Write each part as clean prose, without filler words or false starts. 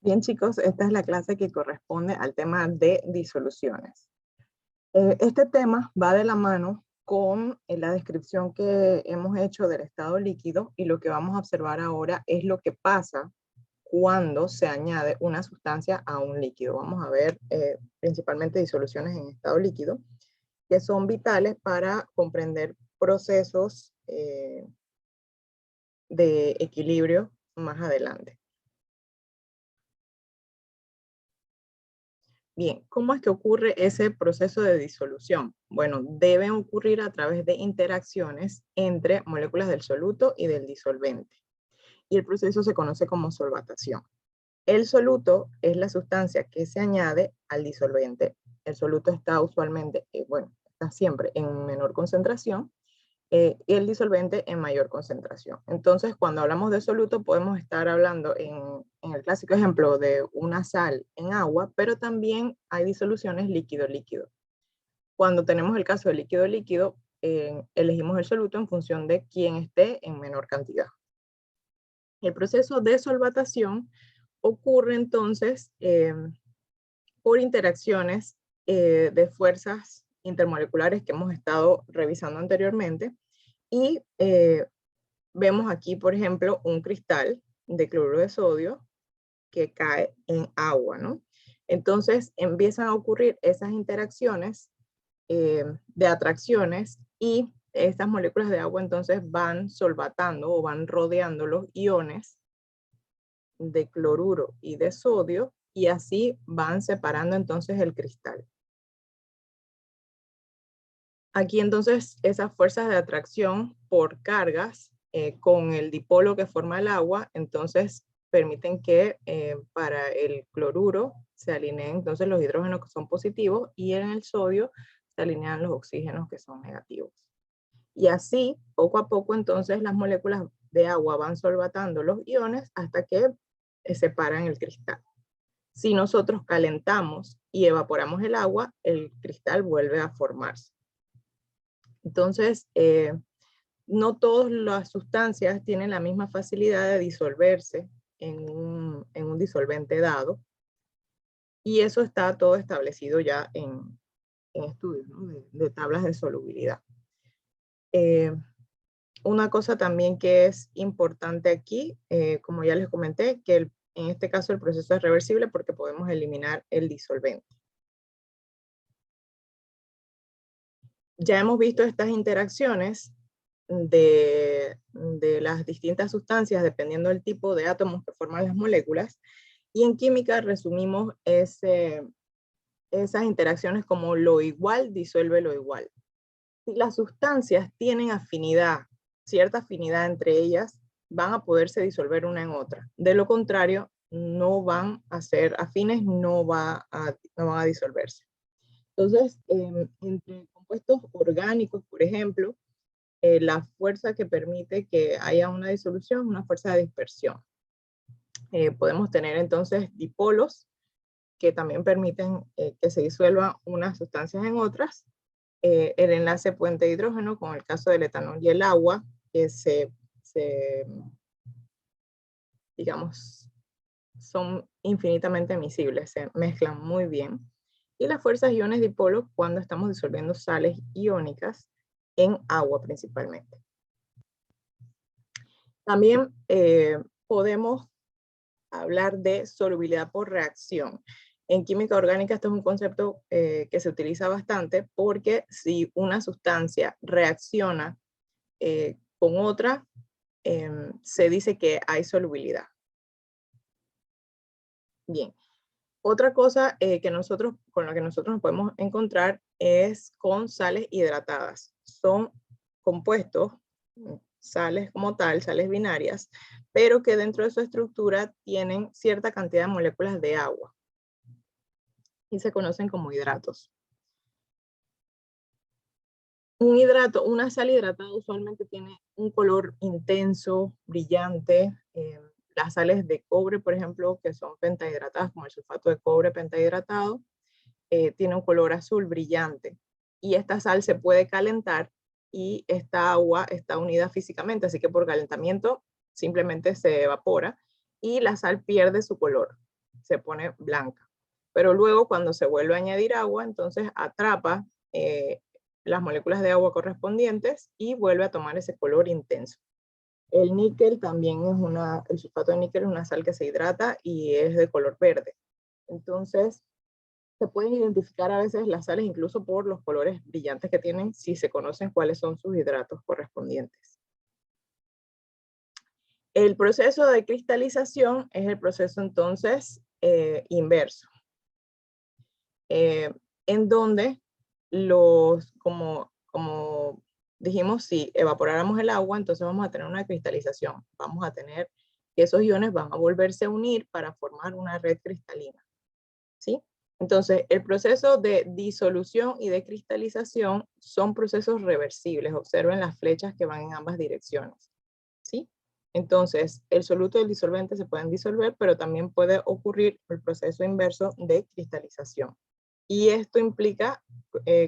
Bien, chicos, esta es la clase que corresponde al tema de disoluciones. Este tema va de la mano con la descripción que hemos hecho del estado líquido, y lo que vamos a observar ahora es lo que pasa cuando se añade una sustancia a un líquido. Vamos a ver principalmente disoluciones en estado líquido, que son vitales para comprender procesos de equilibrio más adelante. Bien, ¿cómo es que ocurre ese proceso de disolución? Bueno, deben ocurrir a través de interacciones entre moléculas del soluto y del disolvente. Y el proceso se conoce como solvatación. El soluto es la sustancia que se añade al disolvente. El soluto está usualmente, está siempre en menor concentración, y el disolvente en mayor concentración. Entonces, cuando hablamos de soluto, podemos estar hablando en el clásico ejemplo de una sal en agua, pero también hay disoluciones líquido-líquido. Cuando tenemos el caso de líquido-líquido, elegimos el soluto en función de quién esté en menor cantidad. El proceso de solvatación ocurre entonces por interacciones de fuerzas intermoleculares que hemos estado revisando anteriormente. Y vemos aquí, por ejemplo, un cristal de cloruro de sodio que cae en agua, ¿no? Entonces empiezan a ocurrir esas interacciones de atracciones, y estas moléculas de agua entonces van solvatando o van rodeando los iones de cloruro y de sodio, y así van separando entonces el cristal. Aquí entonces esas fuerzas de atracción por cargas con el dipolo que forma el agua, entonces permiten que para el cloruro se alineen entonces los hidrógenos que son positivos, y en el sodio se alinean los oxígenos que son negativos. Y así, poco a poco, entonces las moléculas de agua van solvatando los iones hasta que separan el cristal. Si nosotros calentamos y evaporamos el agua, el cristal vuelve a formarse. Entonces, no todas las sustancias tienen la misma facilidad de disolverse en un disolvente dado, y eso está todo establecido ya en estudios, ¿no? de tablas de solubilidad. Una cosa también que es importante aquí, como ya les comenté, que en este caso el proceso es reversible porque podemos eliminar el disolvente. Ya hemos visto estas interacciones de las distintas sustancias dependiendo del tipo de átomos que forman las moléculas, y en química resumimos esas interacciones como lo igual disuelve lo igual. Si las sustancias tienen afinidad, cierta afinidad entre ellas, van a poderse disolver una en otra. De lo contrario, no van a ser afines, no van a disolverse. Entonces, entre compuestos orgánicos, por ejemplo, la fuerza que permite que haya una disolución es una fuerza de dispersión. Podemos tener entonces dipolos que también permiten que se disuelvan unas sustancias en otras. El enlace puente de hidrógeno, con el caso del etanol y el agua, que digamos, son infinitamente miscibles, se mezclan muy bien. Y las fuerzas iones dipolos cuando estamos disolviendo sales iónicas en agua principalmente. También podemos hablar de solubilidad por reacción. En química orgánica esto es un concepto que se utiliza bastante, porque si una sustancia reacciona con otra, se dice que hay solubilidad. Bien, otra cosa con la que nosotros nos podemos encontrar es con sales hidratadas. Son compuestos, sales como tal, sales binarias, pero que dentro de su estructura tienen cierta cantidad de moléculas de agua y se conocen como hidratos. Un hidrato, una sal hidratada usualmente tiene un color intenso, brillante. Las sales de cobre, por ejemplo, que son pentahidratadas, como el sulfato de cobre pentahidratado, tiene un color azul brillante. Y esta sal se puede calentar y esta agua está unida físicamente, así que por calentamiento simplemente se evapora y la sal pierde su color. se pone blanca. Pero luego cuando se vuelve a añadir agua, entonces atrapa las moléculas de agua correspondientes y vuelve a tomar ese color intenso. El níquel también es el sulfato de níquel es una sal que se hidrata y es de color verde. Entonces, se pueden identificar a veces las sales incluso por los colores brillantes que tienen si se conocen cuáles son sus hidratos correspondientes. El proceso de cristalización es el proceso entonces inverso, en donde como dijimos, si evaporáramos el agua, entonces vamos a tener una cristalización. Vamos a tener que esos iones van a volverse a unir para formar una red cristalina. ¿Sí? Entonces, el proceso de disolución y de cristalización son procesos reversibles. Observen las flechas que van en ambas direcciones. ¿Sí? Entonces, el soluto y el disolvente se pueden disolver, pero también puede ocurrir el proceso inverso de cristalización. Y esto implica,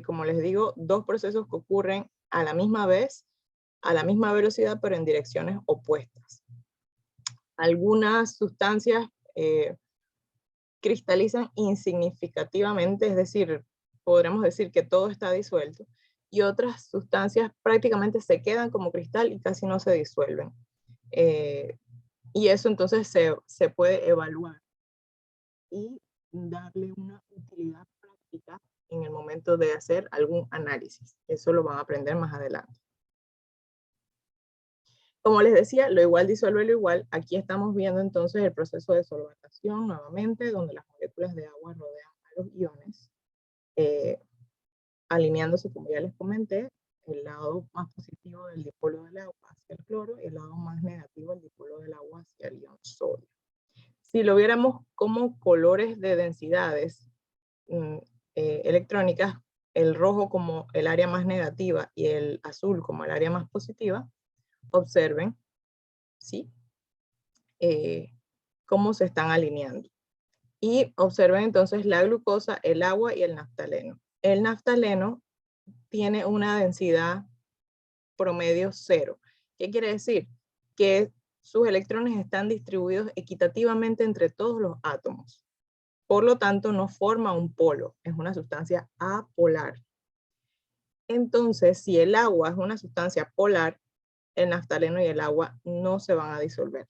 como les digo, dos procesos que ocurren a la misma vez, a la misma velocidad, pero en direcciones opuestas. Algunas sustancias cristalizan insignificativamente, es decir, podremos decir que todo está disuelto, y otras sustancias prácticamente se quedan como cristal y casi no se disuelven. Y eso entonces se puede evaluar y darle una utilidad práctica en el momento de hacer algún análisis. Eso lo van a aprender más adelante. Como les decía, lo igual disuelve lo igual. Aquí estamos viendo entonces el proceso de solvatación nuevamente, donde las moléculas de agua rodean a los iones, alineándose, como ya les comenté, el lado más positivo del dipolo del agua hacia el cloro y el lado más negativo del dipolo del agua hacia el ion sodio. Si lo viéramos como colores de densidades electrónicas, el rojo como el área más negativa y el azul como el área más positiva, observen, ¿sí? Cómo se están alineando. Y observen entonces la glucosa, el agua y el naftaleno. El naftaleno tiene una densidad promedio 0. ¿Qué quiere decir? Que sus electrones están distribuidos equitativamente entre todos los átomos. Por lo tanto, no forma un polo, es una sustancia apolar. Entonces, si el agua es una sustancia polar, el naftaleno y el agua no se van a disolver.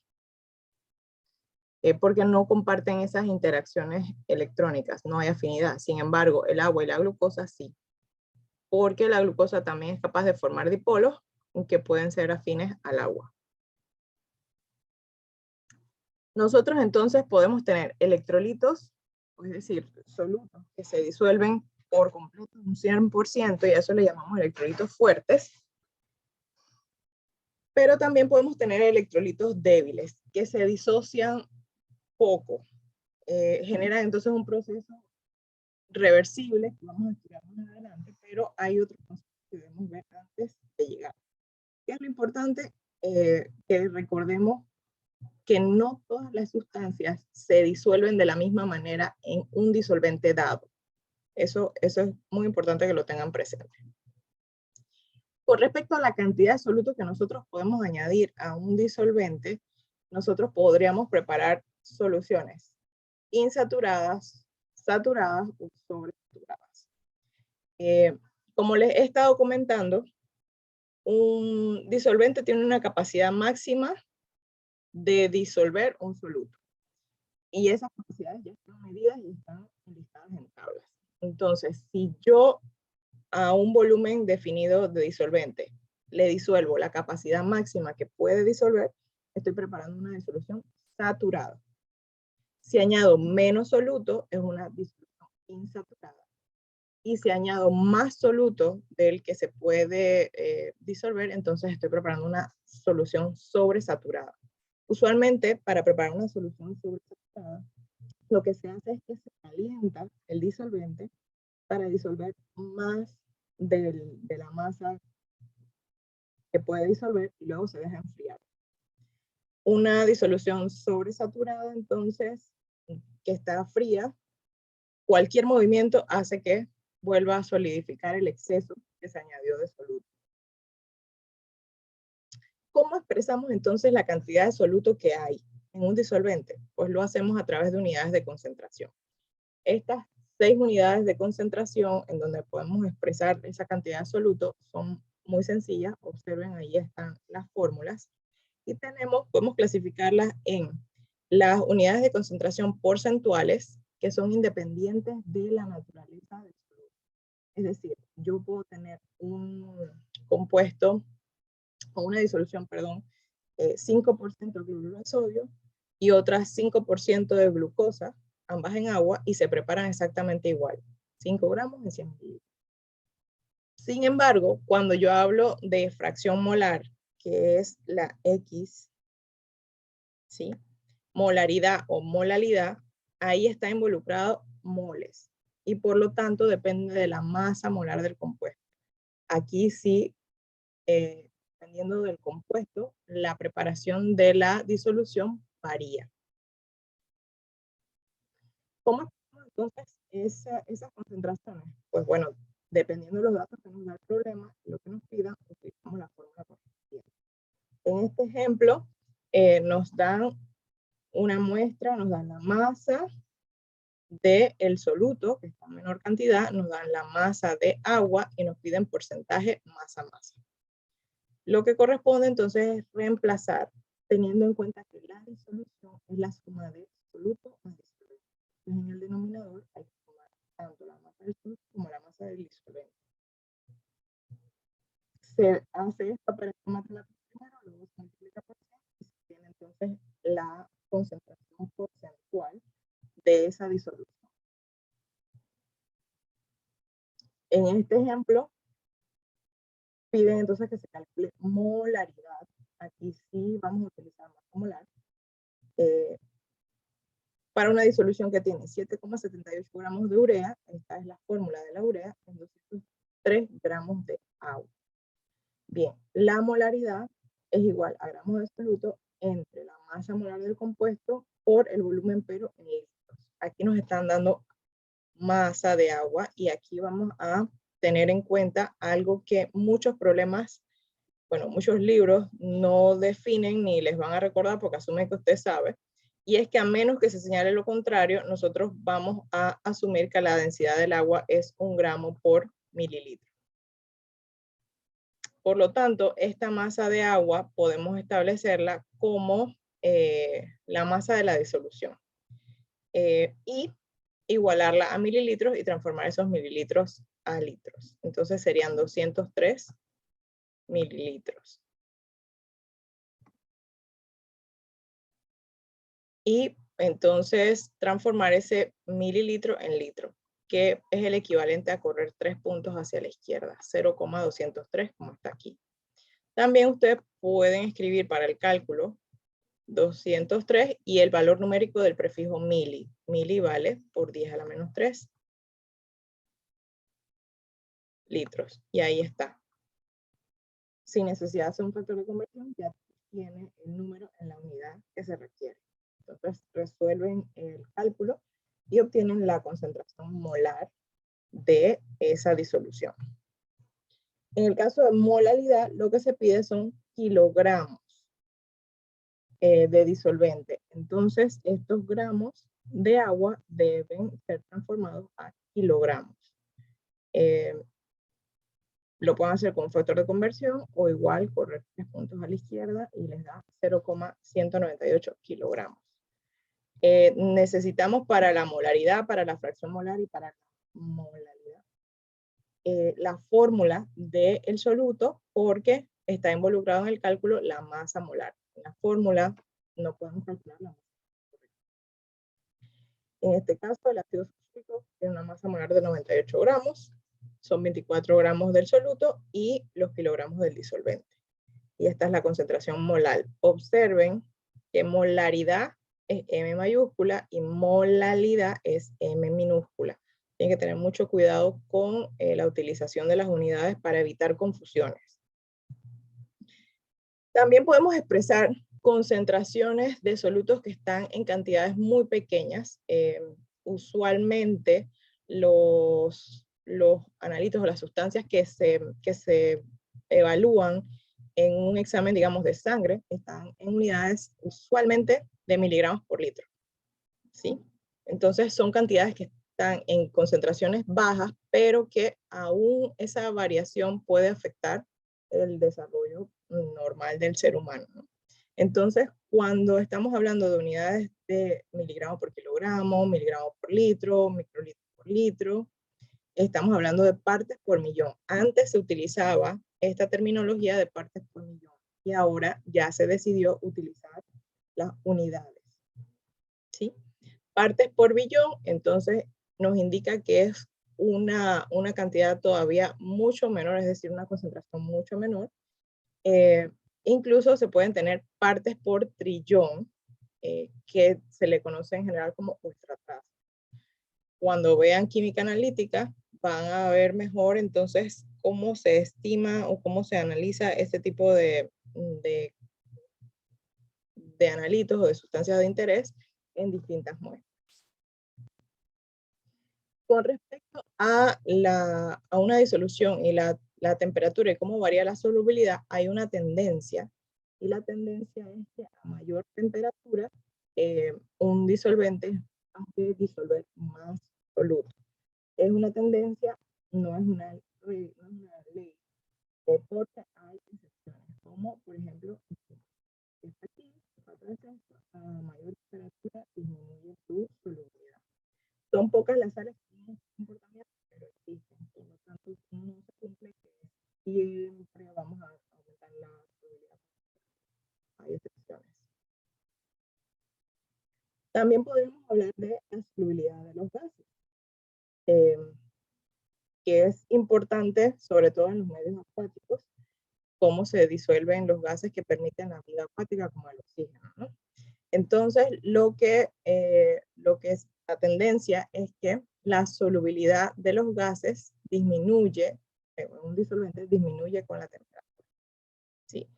Porque no comparten esas interacciones electrónicas, no hay afinidad. Sin embargo, el agua y la glucosa sí, porque la glucosa también es capaz de formar dipolos que pueden ser afines al agua. Nosotros entonces podemos tener electrolitos, es decir, solutos que se disuelven por completo un 100%, y a eso le llamamos electrolitos fuertes. Pero también podemos tener electrolitos débiles que se disocian poco. Generan entonces un proceso reversible que vamos a estudiar más adelante, pero hay otros conceptos que debemos ver antes de llegar. ¿Qué es lo importante? Que recordemos que no todas las sustancias se disuelven de la misma manera en un disolvente dado. Eso es muy importante que lo tengan presente. Con respecto a la cantidad de soluto que nosotros podemos añadir a un disolvente, nosotros podríamos preparar soluciones insaturadas, saturadas o sobresaturadas. Como les he estado comentando, un disolvente tiene una capacidad máxima de disolver un soluto. Y esas capacidades ya están medidas y están listadas en tablas. Entonces, si yo a un volumen definido de disolvente le disuelvo la capacidad máxima que puede disolver, estoy preparando una disolución saturada. Si añado menos soluto, es una disolución insaturada. Y si añado más soluto del que se puede disolver, entonces estoy preparando una solución sobresaturada. Usualmente, para preparar una solución sobresaturada, lo que se hace es que se calienta el disolvente para disolver más de la masa que puede disolver y luego se deja enfriar. Una disolución sobresaturada, entonces, que está fría, cualquier movimiento hace que vuelva a solidificar el exceso que se añadió de soluto. ¿Cómo expresamos entonces la cantidad de soluto que hay en un disolvente? Pues lo hacemos a través de unidades de concentración. Estas 6 unidades de concentración en donde podemos expresar esa cantidad de soluto son muy sencillas. Observen, ahí están las fórmulas. Y podemos clasificarlas en las unidades de concentración porcentuales, que son independientes de la naturaleza del soluto. Es decir, yo puedo tener un compuesto, o una disolución, perdón, 5% de cloruro de sodio y otras 5% de glucosa, ambas en agua, y se preparan exactamente igual, 5 gramos en 100 mililitros. Sin embargo, cuando yo hablo de fracción molar, que es la X, ¿sí? Molaridad o molalidad, ahí está involucrado moles, y por lo tanto depende de la masa molar del compuesto. Aquí sí, dependiendo del compuesto, la preparación de la disolución varía. ¿Cómo hacemos entonces esas concentraciones? Pues bueno, dependiendo de los datos que nos da el problema, lo que nos pidan, utilizamos la fórmula correspondiente. En este ejemplo, nos dan una muestra, nos dan la masa del soluto, que está en menor cantidad, nos dan la masa de agua y nos piden porcentaje masa-masa. Lo que corresponde entonces es reemplazar, teniendo en cuenta que la disolución es la suma de soluto más disolvente. Entonces en el denominador hay que sumar tanto la masa del soluto como la masa del disolvente. Se hace esta operación matemática primero, luego se multiplica por 100 y se tiene entonces la concentración porcentual de esa disolución. En este ejemplo, piden entonces que se calcule molaridad. Aquí sí vamos a utilizar masa molar. Para una disolución que tiene 7,78 gramos de urea, esta es la fórmula de la urea, en 203 gramos de agua. Bien, la molaridad es igual a gramos de soluto entre la masa molar del compuesto por el volumen, pero en litros. Aquí nos están dando masa de agua y aquí vamos a tener en cuenta algo que muchos problemas, bueno, muchos libros no definen ni les van a recordar porque asumen que usted sabe, y es que a menos que se señale lo contrario, nosotros vamos a asumir que la densidad del agua es 1 gramo por mililitro. Por lo tanto, esta masa de agua podemos establecerla como la masa de la disolución. Y igualarla a mililitros y transformar esos mililitros a litros. Entonces serían 203 mililitros. Y entonces transformar ese mililitro en litro, que es el equivalente a correr 3 puntos hacia la izquierda, 0,203 como está aquí. También ustedes pueden escribir para el cálculo 203 y el valor numérico del prefijo mili. Mili vale por 10 a la menos 3 litros. Y ahí está. Sin necesidad de hacer un factor de conversión, ya tiene el número en la unidad que se requiere. Entonces resuelven el cálculo y obtienen la concentración molar de esa disolución. En el caso de molaridad, lo que se pide son kilogramos de disolvente. Entonces, estos gramos de agua deben ser transformados a kilogramos. Lo pueden hacer con un factor de conversión o igual correr 3 puntos a la izquierda y les da 0,198 kilogramos. Necesitamos para la molaridad, para la fracción molar y para la molaridad, la fórmula del soluto porque está involucrado en el cálculo la masa molar. En la fórmula no podemos calcular la masa. En este caso, el ácido sulfúrico tiene una masa molar de 98 gramos, son 24 gramos del soluto y los kilogramos del disolvente. Y esta es la concentración molar. Observen que molaridad es M mayúscula y molalidad es M minúscula. Tienen que tener mucho cuidado con la utilización de las unidades para evitar confusiones. También podemos expresar concentraciones de solutos que están en cantidades muy pequeñas. Usualmente los analitos o las sustancias que se evalúan en un examen, digamos, de sangre, están en unidades usualmente de miligramos por litro, ¿sí? Entonces son cantidades que están en concentraciones bajas, pero que aún esa variación puede afectar el desarrollo normal del ser humano, ¿no? Entonces, cuando estamos hablando de unidades de miligramos por kilogramo, miligramos por litro, microlitros por litro, estamos hablando de partes por millón. Antes se utilizaba esta terminología de partes por millón y ahora ya se decidió utilizar las unidades, ¿sí? Partes por billón, entonces nos indica que es una cantidad todavía mucho menor, es decir, una concentración mucho menor. Incluso se pueden tener partes por trillón, que se le conoce en general como ultratrazas. Cuando vean química analítica, van a ver mejor entonces cómo se estima o cómo se analiza este tipo de analitos o de sustancias de interés en distintas muestras. Con respecto a una disolución y la temperatura y cómo varía la solubilidad, hay una tendencia, y la tendencia es que a mayor temperatura, un disolvente hace disolver más soluto. Es una tendencia, no es una ley, porque hay excepciones, como por ejemplo, aquí, a mayor temperatura disminuye su solubilidad. Son pocas las sales que tienen este comportamiento, pero existen. Por lo tanto, no se cumple que siempre vamos a aumentar la solubilidad. Hay excepciones. También podemos hablar de la solubilidad de los gases, que es importante, sobre todo en los medios acuáticos, cómo se disuelven los gases que permiten la vida acuática, como el oxígeno, ¿no? Entonces, lo que es la tendencia es que la solubilidad de los gases disminuye, un disolvente disminuye con la temperatura. ¿Sí?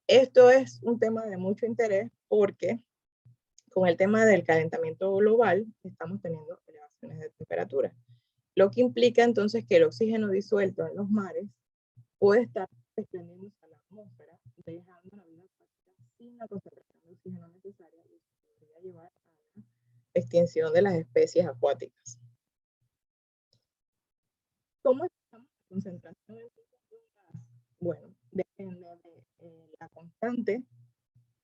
Esto es un tema de mucho interés porque con el tema del calentamiento global estamos teniendo elevaciones de temperatura, lo que implica entonces que el oxígeno disuelto en los mares puede estar desprendiéndose a la atmósfera, dejando la vida acuática sin la concentración de oxígeno necesaria y podría llevar a la extinción de las especies acuáticas. ¿Cómo estamos la concentración de gas? Bueno, depende de la constante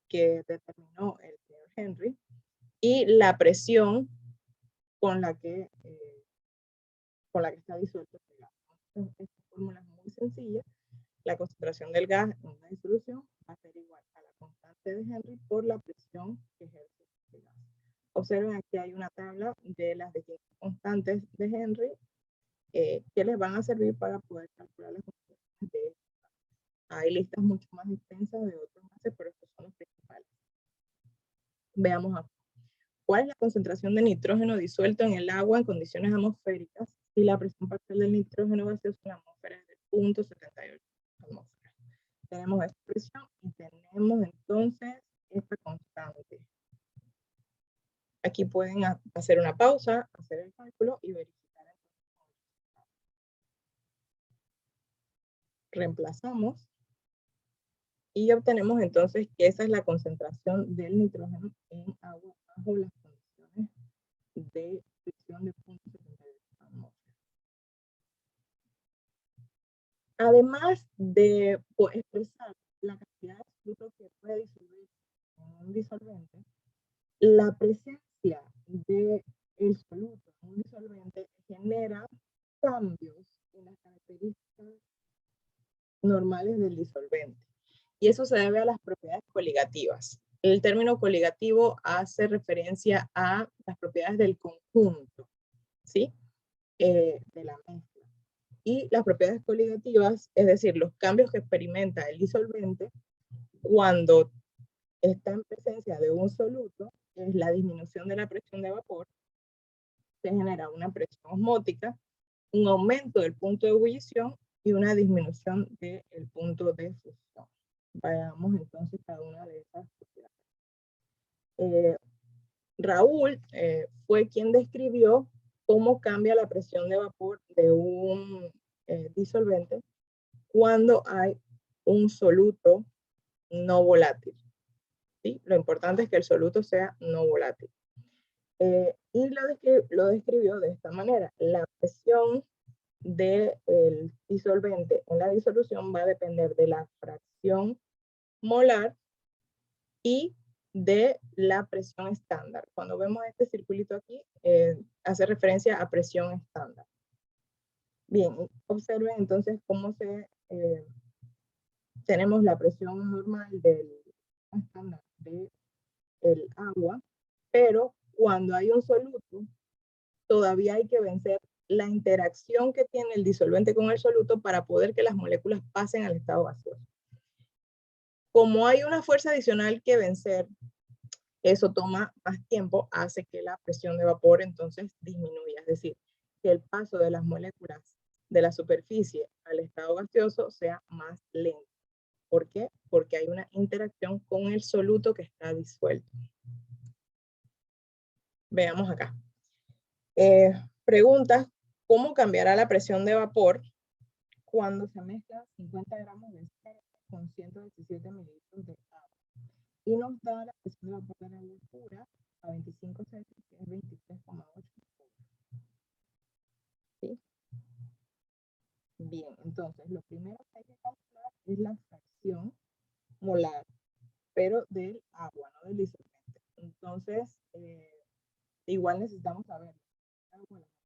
que determinó el señor Henry y la presión con la que está disuelto el gas. Entonces, esta fórmula es muy sencilla. La concentración del gas en una disolución va a ser igual a la constante de Henry por la presión que ejerce el gas. Observen, aquí hay una tabla de las distintas constantes de Henry que les van a servir para poder calcular las concentraciones de estos gases. Hay listas mucho más extensas de otros gases, pero estos son los principales. Veamos acá. ¿Cuál es la concentración de nitrógeno disuelto en el agua en condiciones atmosféricas si la presión parcial del nitrógeno gaseoso en la atmósfera es de 0.78 atmósferas? Tenemos esta presión y tenemos entonces esta constante. Aquí pueden hacer una pausa, hacer el cálculo y verificar. Reemplazamos y obtenemos entonces que esa es la concentración del nitrógeno en agua bajo las condiciones de fricción de 0.78 atmósferas. Además de expresar la cantidad de soluto que puede disolver en un disolvente, la presencia del soluto en un disolvente genera cambios en las características normales del disolvente. Y eso se debe a las propiedades coligativas. El término coligativo hace referencia a las propiedades del conjunto, ¿sí? De la mezcla. Y las propiedades coligativas, es decir, los cambios que experimenta el disolvente cuando está en presencia de un soluto, es la disminución de la presión de vapor, se genera una presión osmótica, un aumento del punto de ebullición y una disminución del punto de fusión. Veamos entonces cada una de esas propiedades. Raúl fue quien describió cómo cambia la presión de vapor de un disolvente cuando hay un soluto no volátil. ¿sí? Lo importante es que el soluto sea no volátil. Y lo describió de esta manera. La presión del disolvente en la disolución va a depender de la fracción molar y de la presión estándar. Cuando vemos este circulito aquí, hace referencia a presión estándar. Bien, observen entonces cómo tenemos la presión normal del estándar del agua, pero cuando hay un soluto, todavía hay que vencer la interacción que tiene el disolvente con el soluto para poder que las moléculas pasen al estado gaseoso. Como hay una fuerza adicional que vencer, eso toma más tiempo, hace que la presión de vapor entonces disminuya. Es decir, que el paso de las moléculas de la superficie al estado gaseoso sea más lento. ¿Por qué? Porque hay una interacción con el soluto que está disuelto. Veamos acá. Pregunta, ¿cómo cambiará la presión de vapor cuando se mezcla 50 gramos de azúcar con 117 mililitros de agua? Y nos da la presión de vapor de agua pura a 25 Celsius, que es 23,8. ¿Sí? Bien, entonces lo primero que hay que calcular es la fracción molar, pero del agua, no del disolvente. Entonces, igual necesitamos saber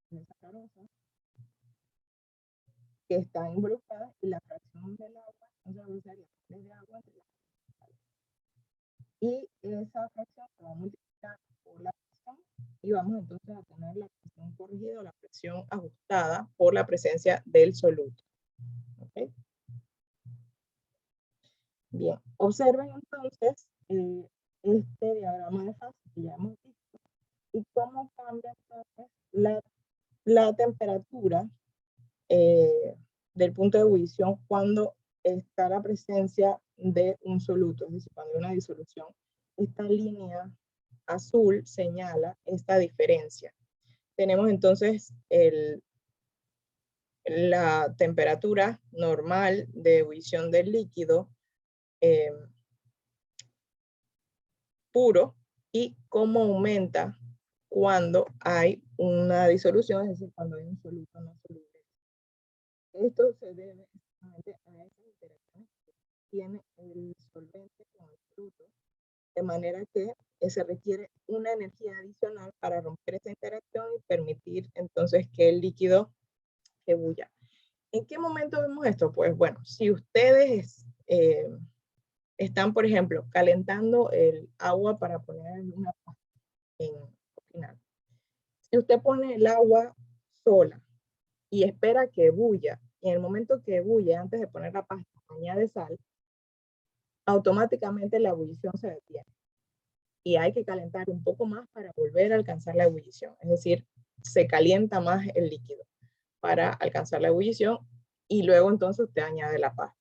la sacarosa que está involucrada y la fracción del agua, entonces vamos a usar las de agua entre las. Y esa fracción se va a multiplicar por la presión y vamos entonces a tener la presión corregida o la presión ajustada por la presencia del soluto. ¿Okay? Bien, observen entonces este diagrama de fase que ya hemos visto y cómo cambia entonces la temperatura del punto de ebullición cuando está la presencia de un soluto, es decir, cuando hay una disolución. Esta línea azul señala esta diferencia. Tenemos entonces la temperatura normal de ebullición del líquido puro y cómo aumenta cuando hay una disolución, es decir, cuando hay un soluto no soluble. Esto se debe exactamente a esa interacción que tiene el solvente con el soluto, de manera que se requiere una energía adicional para romper esa interacción y permitir entonces que el líquido ebulla. ¿En qué momento vemos esto? Pues bueno, si ustedes están, por ejemplo, calentando el agua para poner una pasta en cocinar. Si usted pone el agua sola y espera que ebulla, y en el momento que ebulle, antes de poner la pasta, añade sal, automáticamente la ebullición se detiene. Y hay que calentar un poco más para volver a alcanzar la ebullición. Es decir, se calienta más el líquido para alcanzar la ebullición y luego entonces usted añade la pasta.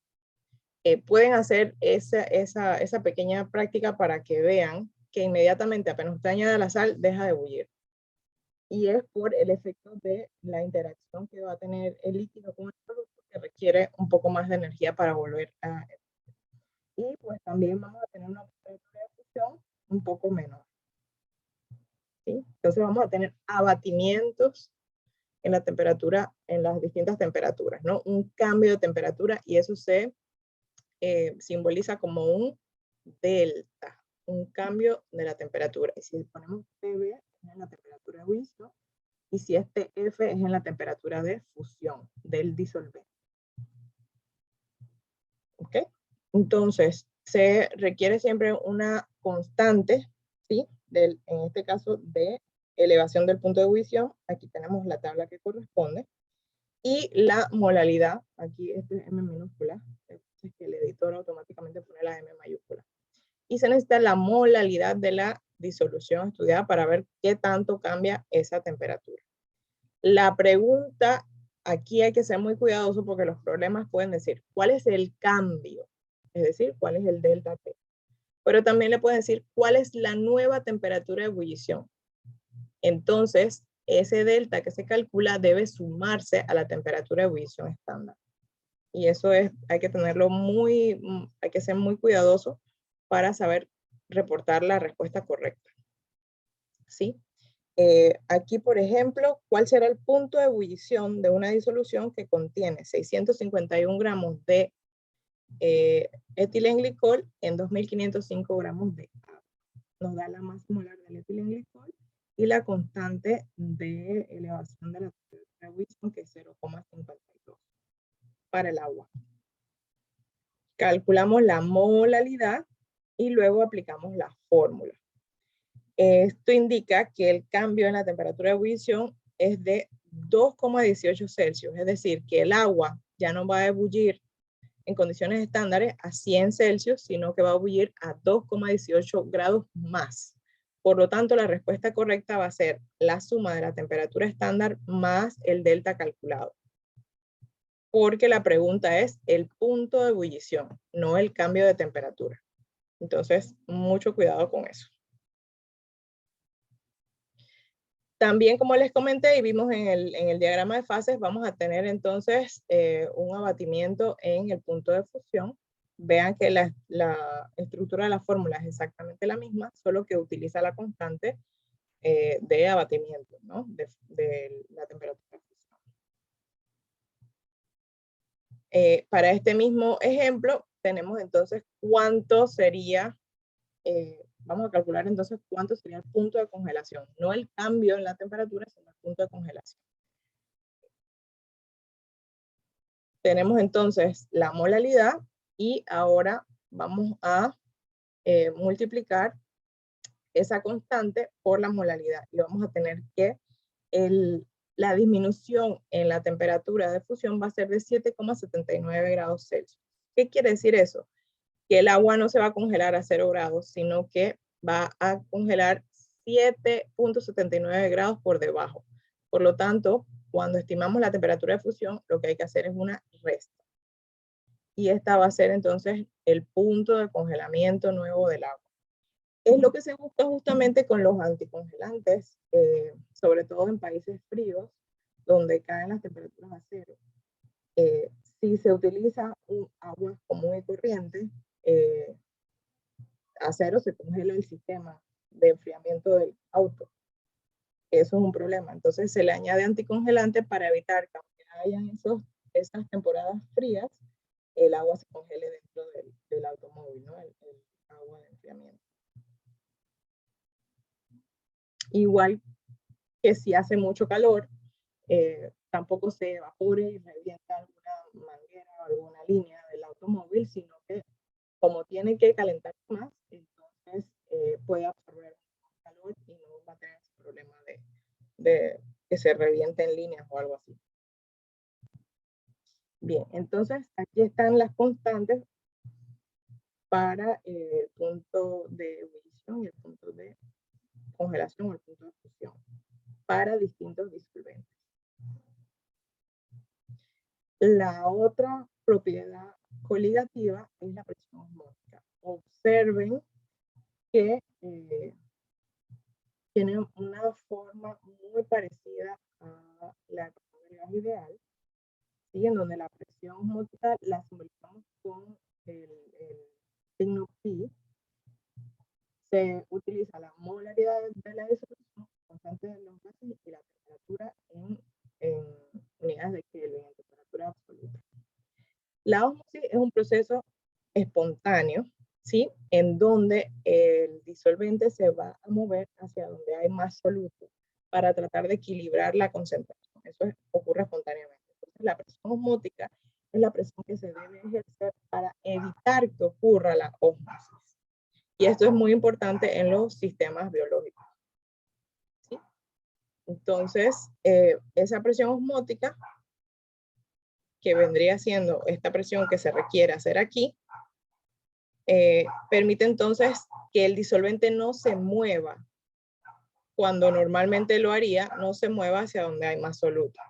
Pueden hacer esa pequeña práctica para que vean que inmediatamente apenas usted añade la sal, deja de ebullir. Y es por el efecto de la interacción que va a tener el líquido con el producto, que requiere un poco más de energía para volver a... Y pues también vamos a tener una temperatura de fusión un poco menor. ¿Sí? Entonces vamos a tener abatimientos en la temperatura, en las distintas temperaturas, ¿no? Un cambio de temperatura y eso se simboliza como un delta, un cambio de la temperatura. Y si ponemos PV es en la temperatura de ebullición y si es TF es en la temperatura de fusión del disolvente. ¿Ok? Entonces, se requiere siempre una constante, ¿sí? En este caso, de elevación del punto de ebullición. Aquí tenemos la tabla que corresponde. Y la molalidad, aquí este es M minúscula, es que el editor automáticamente pone la M mayúscula. Y se necesita la molalidad de la disolución estudiada para ver qué tanto cambia esa temperatura. La pregunta, aquí hay que ser muy cuidadoso porque los problemas pueden decir, ¿cuál es el cambio? Es decir, ¿cuál es el delta T? Pero también le pueden decir, ¿cuál es la nueva temperatura de ebullición? Entonces, ese delta que se calcula debe sumarse a la temperatura de ebullición estándar. Y eso es, hay que tenerlo hay que ser muy cuidadoso para saber reportar la respuesta correcta. ¿Sí? Aquí, por ejemplo, ¿cuál será el punto de ebullición de una disolución que contiene 651 gramos de etilenglicol en 2.505 gramos de agua? Nos da la masa molar del etilenglicol y la constante de elevación de la temperatura de ebullición, que es 0,52 para el agua. Calculamos la molaridad y luego aplicamos la fórmula. Esto indica que el cambio en la temperatura de ebullición es de 2,18 Celsius, es decir, que el agua ya no va a ebullir en condiciones estándares a 100 Celsius, sino que va a ebullir a 2,18 grados más. Por lo tanto, la respuesta correcta va a ser la suma de la temperatura estándar más el delta calculado. Porque la pregunta es el punto de ebullición, no el cambio de temperatura. Entonces, mucho cuidado con eso. También, como les comenté y vimos en el diagrama de fases, vamos a tener entonces un abatimiento en el punto de fusión. Vean que la estructura de la fórmula es exactamente la misma, solo que utiliza la constante de abatimiento, ¿no? de la temperatura de fusión. Para este mismo ejemplo, tenemos entonces cuánto sería... vamos a calcular entonces cuánto sería el punto de congelación. No el cambio en la temperatura, sino el punto de congelación. Tenemos entonces la molaridad y ahora vamos a multiplicar esa constante por la molaridad. Y vamos a tener que la disminución en la temperatura de fusión va a ser de 7,79 grados Celsius. ¿Qué quiere decir eso? Que el agua no se va a congelar a 0 grados, sino que va a congelar 7,79 grados por debajo. Por lo tanto, cuando estimamos la temperatura de fusión, lo que hay que hacer es una resta. Y esta va a ser entonces el punto de congelamiento nuevo del agua. Es lo que se busca justamente con los anticongelantes, sobre todo en países fríos, donde caen las temperaturas a 0. Si se utiliza un agua común y corriente, a 0 se congela el sistema de enfriamiento del auto. Eso es un problema. Entonces se le añade anticongelante para evitar que aunque hayan esas temporadas frías, el agua se congele dentro del automóvil, ¿no? El agua de enfriamiento. Igual que si hace mucho calor, tampoco se evapore y revienta alguna manguera o alguna línea del automóvil, sino que como tiene que calentar más, entonces puede absorber calor y no va a tener ese problema de que se revienten líneas o algo así. Bien, entonces aquí están las constantes para el punto de ebullición y el punto de congelación o el punto de fusión para distintos disolventes. La otra propiedad coligativa es la presión osmótica. Observen que tiene una forma muy parecida a la ecuación del gas ideal, ¿sí? En donde la presión osmótica la simbolizamos con el signo pi. Se utiliza la molaridad de la disolución, constante de los gases y la temperatura en unidades de Kelvin, en temperatura absoluta. La ósmosis es un proceso espontáneo, ¿sí? En donde el disolvente se va a mover hacia donde hay más soluto para tratar de equilibrar la concentración. Eso ocurre espontáneamente. Entonces, la presión osmótica es la presión que se debe ejercer para evitar que ocurra la ósmosis. Y esto es muy importante en los sistemas biológicos, ¿sí? Entonces, esa presión osmótica, que vendría siendo esta presión que se requiere hacer aquí, permite entonces que el disolvente no se mueva cuando normalmente lo haría, no se mueva hacia donde hay más soluto.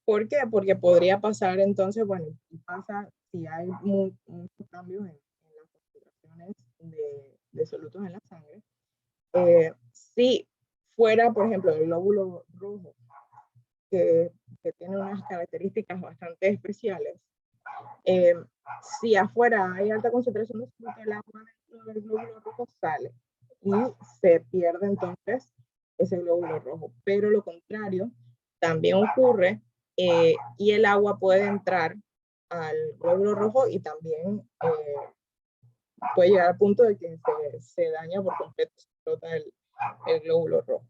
¿Por qué? Porque podría pasar entonces, bueno, pasa si hay muchos cambios en las concentraciones de solutos en la sangre. Si fuera, por ejemplo, el glóbulo rojo, que tiene unas características bastante especiales, Si afuera hay alta concentración de soluto, el agua dentro del glóbulo rojo sale y se pierde entonces ese glóbulo rojo. Pero lo contrario también ocurre y el agua puede entrar al glóbulo rojo y también puede llegar al punto de que se daña por completo, se explota el glóbulo rojo.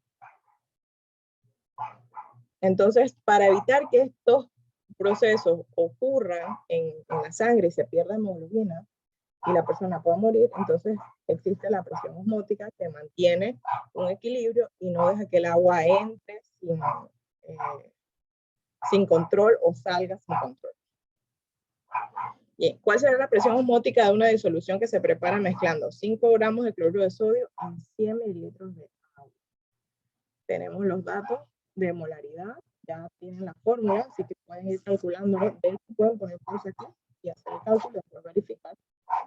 Entonces, para evitar que estos procesos ocurran en la sangre y se pierda hemoglobina y la persona pueda morir, entonces existe la presión osmótica que mantiene un equilibrio y no deja que el agua entre sin control o salga sin control. Bien, ¿cuál será la presión osmótica de una disolución que se prepara mezclando 5 gramos de cloruro de sodio en 100 mililitros de agua? Tenemos los datos de molaridad, ya tienen la fórmula, así que pueden ir calculándolo. De hecho, pueden poner pausa aquí y hacer el cálculo y después verificar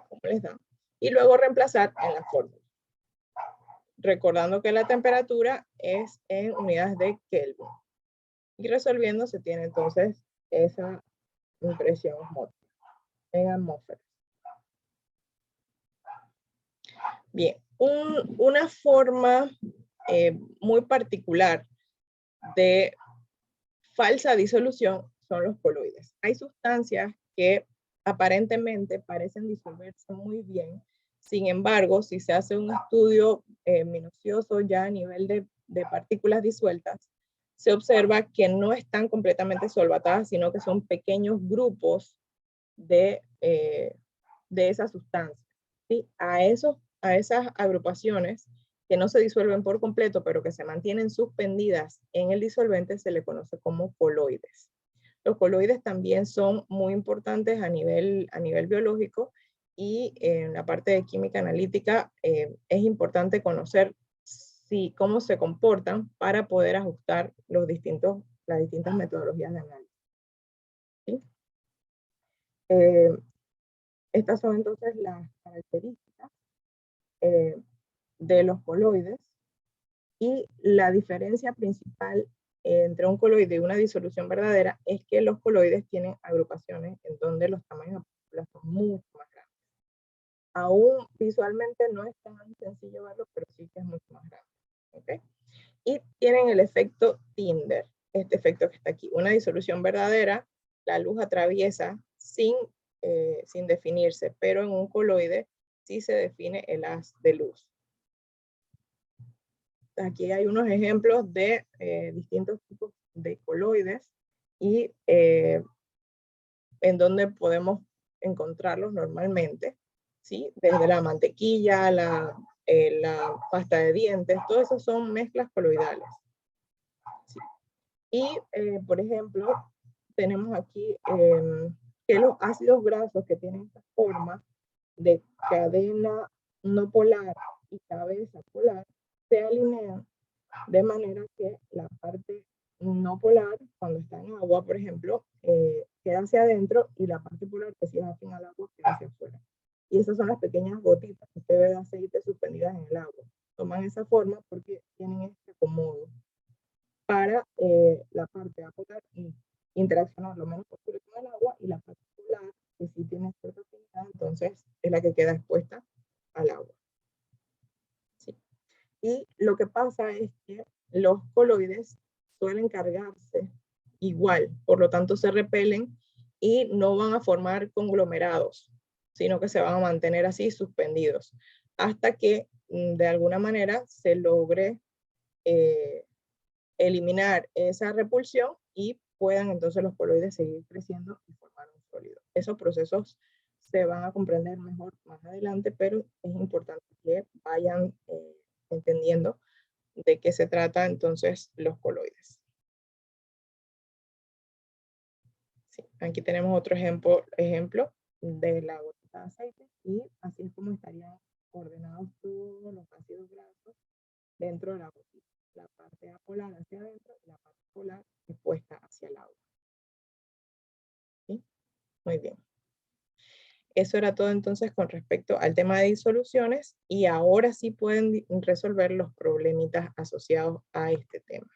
cómo les da. Y luego reemplazar en la fórmula. Recordando que la temperatura es en unidades de Kelvin. Y resolviendo se tiene entonces esa presión osmótica en atmósferas. Bien, una forma muy particular de falsa disolución son los coloides. Hay sustancias que aparentemente parecen disolverse muy bien, sin embargo, si se hace un estudio minucioso ya a nivel de partículas disueltas, se observa que no están completamente solvatadas, sino que son pequeños grupos de esa sustancia. ¿Sí? A esas agrupaciones que no se disuelven por completo, pero que se mantienen suspendidas en el disolvente, se le conoce como coloides. Los coloides también son muy importantes a nivel biológico y en la parte de química analítica es importante conocer cómo se comportan para poder ajustar las distintas metodologías de análisis. ¿Sí? Estas son entonces las características de los coloides y la diferencia principal entre un coloide y una disolución verdadera es que los coloides tienen agrupaciones en donde los tamaños de partículas son mucho más grandes. Aún visualmente no es tan sencillo verlo, pero sí que es mucho más grande. ¿Okay? Y tienen el efecto Tyndall, este efecto que está aquí. Una disolución verdadera, la luz atraviesa sin definirse, pero en un coloide sí se define el haz de luz. Aquí hay unos ejemplos de distintos tipos de coloides y en donde podemos encontrarlos normalmente, ¿sí? Desde la mantequilla, la pasta de dientes, todas esas son mezclas coloidales. ¿Sí? Y, por ejemplo, tenemos aquí que los ácidos grasos que tienen esta forma de cadena no polar y cabeza polar se alinean de manera que la parte no polar, cuando está en agua, por ejemplo, queda hacia adentro y la parte polar, que si es afín al agua, queda hacia afuera. Y esas son las pequeñas gotitas que usted ve de aceite suspendidas en el agua. Toman esa forma porque tienen este acomodo para la parte apolar interaccionar lo menos posible con el agua y la parte polar, que sí tiene cierta afinidad, entonces es la que queda expuesta al agua. ¿Sí? Y lo que pasa es que los coloides suelen cargarse igual, por lo tanto se repelen y no van a formar conglomerados, sino que se van a mantener así suspendidos, hasta que de alguna manera se logre eliminar esa repulsión y puedan entonces los coloides seguir creciendo y formar un sólido. Esos procesos se van a comprender mejor más adelante, pero es importante que vayan entendiendo de qué se trata entonces los coloides. Sí, aquí tenemos otro ejemplo de la gotita de aceite y así es como estarían ordenados todos los ácidos grasos dentro de la gotita. La parte apolar hacia adentro y la parte polar expuesta hacia el agua. ¿Sí? Muy bien. Eso era todo entonces con respecto al tema de disoluciones y ahora sí pueden resolver los problemitas asociados a este tema.